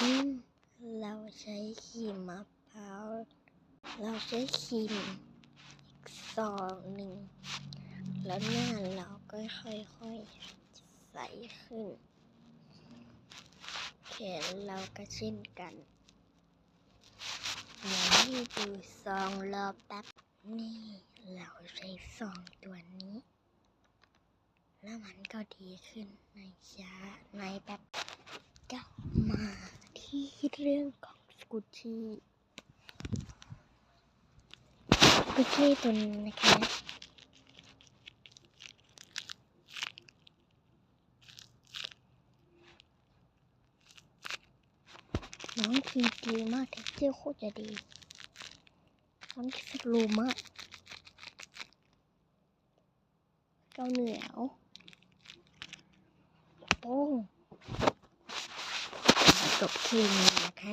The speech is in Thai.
เราใช้ครีมมะพร้าวเราใช้ครีมอีกซองหนึ่งแล้วหน้าเราก็ค่อยๆใสขึ้นแขนเราก็เช่นกันเดี๋ยวให้ดูซองรอแป๊บนี่เราใช้ซองตัวนี้แล้วมันก็ดีขึ้นในช้าในแป๊บกลับมาที่เรื่องของสกูชี่ตัวนี้นะคะน้องทีดีมากเท็กเจอร์โคตรจะดีน้องสโลว์มากเกาเหนียวโป้งจบทีนี้นะคะ